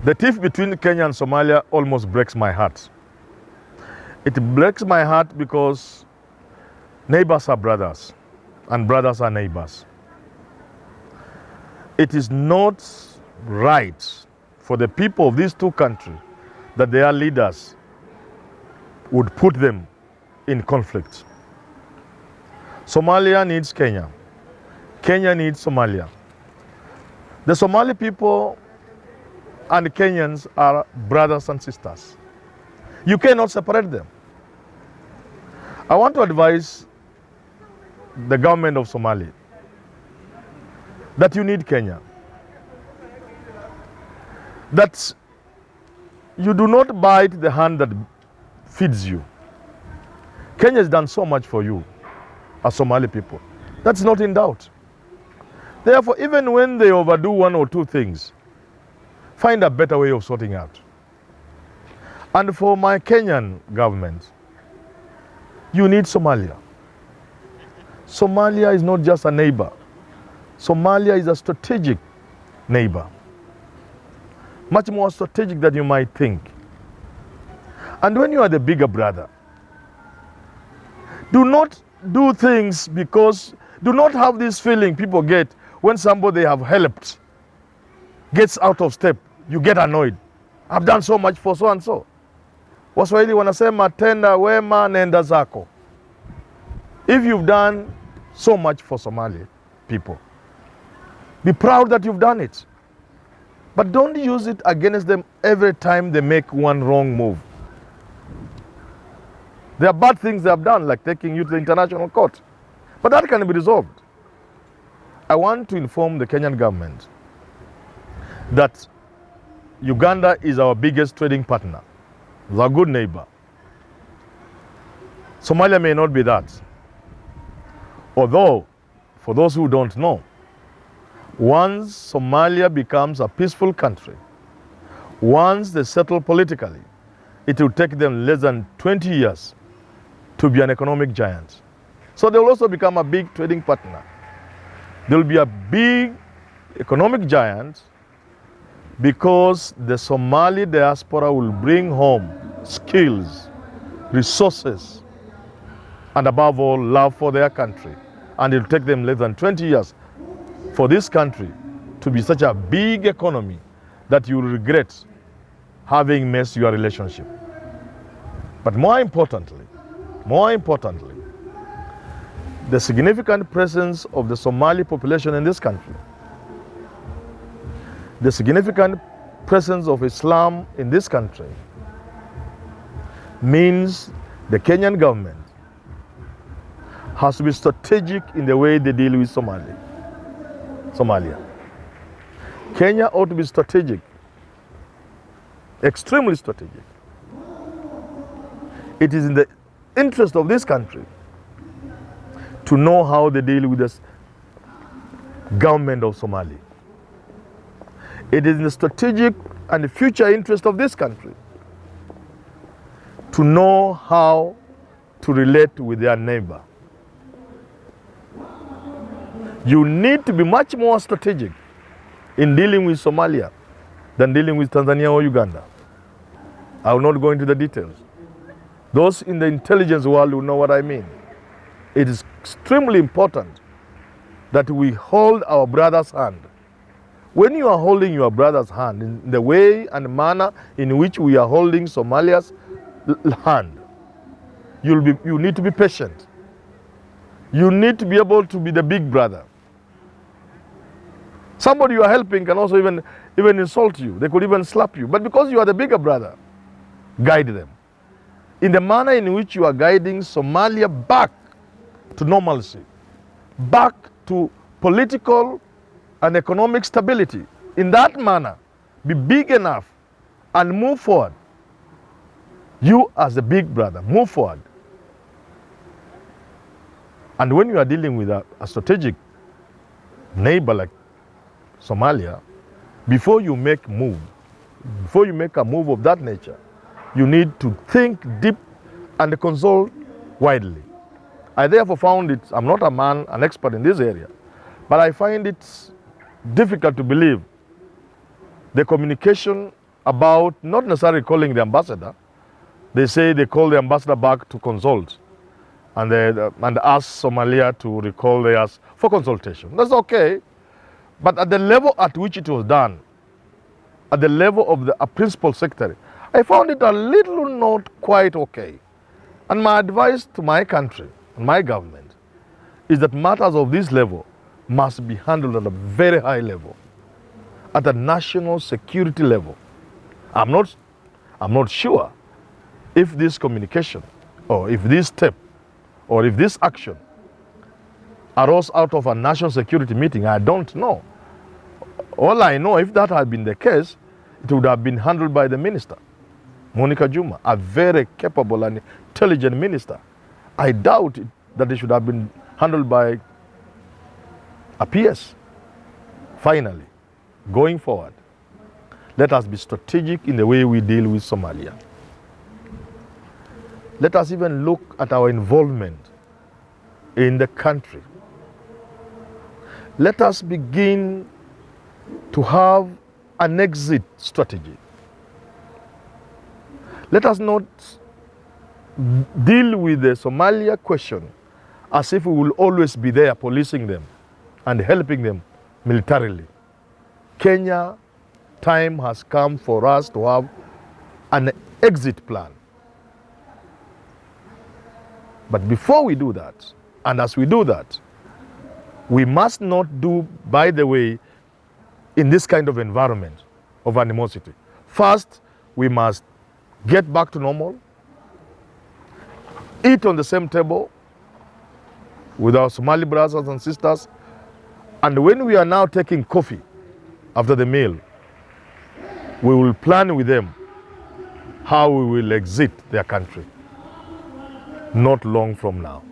The tiff between Kenya and Somalia almost breaks my heart. It breaks my heart because neighbors are brothers and brothers are neighbors. It is not right for the people of these two countries that their leaders would put them in conflict. Somalia needs Kenya. Kenya needs Somalia. The Somali people and Kenyans are brothers and sisters. You cannot separate them. I want to advise the government of Somalia that you need Kenya. That you do not bite the hand that feeds you. Kenya has done so much for you as Somali people. That's not in doubt. Therefore, even when they overdo one or two things, find a better way of sorting out. And for my Kenyan government, you need Somalia. Somalia is not just a neighbor. Somalia is a strategic neighbor. Much more strategic than you might think. And when you are the bigger brother, do not do things because, do not have this feeling people get when somebody they have helped gets out of step. You get annoyed. I've done so much for so and so. Waswahili wanasema tenda wema nenda zako. If you've done so much for Somali people, be proud that you've done it. But don't use it against them every time they make one wrong move. There are bad things they have done, like taking you to the international court. But that can be resolved. I want to inform the Kenyan government that Uganda is our biggest trading partner. It's our good neighbor. Somalia may not be that. Although, for those who don't know, once Somalia becomes a peaceful country, once they settle politically, it will take them less than 20 years to be an economic giant. So they will also become a big trading partner. They will be a big economic giant because the Somali diaspora will bring home skills, resources, and above all, love for their country. And it will take them less than 20 years for this country to be such a big economy that you will regret having messed your relationship. But more importantly, the significant presence of the Somali population in this country, the significant presence of Islam in this country means the Kenyan government has to be strategic in the way they deal with Somalia. Kenya ought to be strategic, extremely strategic. It is in the interest of this country to know how they deal with the government of Somalia. It is in the strategic and the future interest of this country to know how to relate with their neighbor. You need to be much more strategic in dealing with Somalia than dealing with Tanzania or Uganda. I will not go into the details. Those in the intelligence world will know what I mean. It is extremely important that we hold our brother's hand. When you are holding your brother's hand in the way and manner in which we are holding Somalia's hand, you need to be patient. You need to be able to be the big brother. Somebody you are helping can also even insult you. They could even slap you. But because you are the bigger brother, guide them in the manner in which you are guiding Somalia back to normalcy, back to political and economic stability. In that manner, be big enough and move forward. You as the big brother, move forward. And when you are dealing with a strategic neighbor like Somalia, before you make a move of that nature, you need to think deep and consult widely. I therefore found it, I'm not an expert in this area, but I find it difficult to believe the communication about not necessarily calling the ambassador. They say they call the ambassador back to consult and ask Somalia to recall theirs for consultation. That's okay. But at the level at which it was done, at the level of the principal secretary, I found it a little not quite okay. And my advice to my country and my government is that matters of this level must be handled at a very high level, at a national security level. I'm not sure if this communication or if this step or if this action arose out of a national security meeting. I don't know. All I know, if that had been the case, it would have been handled by the minister, Monica Juma, a very capable and intelligent minister. I doubt that it should have been handled by a PS. Finally, going forward, let us be strategic in the way we deal with Somalia. Let us even look at our involvement in the country. Let us begin to have an exit strategy. Let us not deal with the Somalia question as if we will always be there policing them and helping them militarily. Kenya, time has come for us to have an exit plan. But before we do that, and as we do that, we must not do, by the way, in this kind of environment of animosity. First, we must get back to normal, eat on the same table with our Somali brothers and sisters, and when we are now taking coffee after the meal, we will plan with them how we will exit their country, not long from now.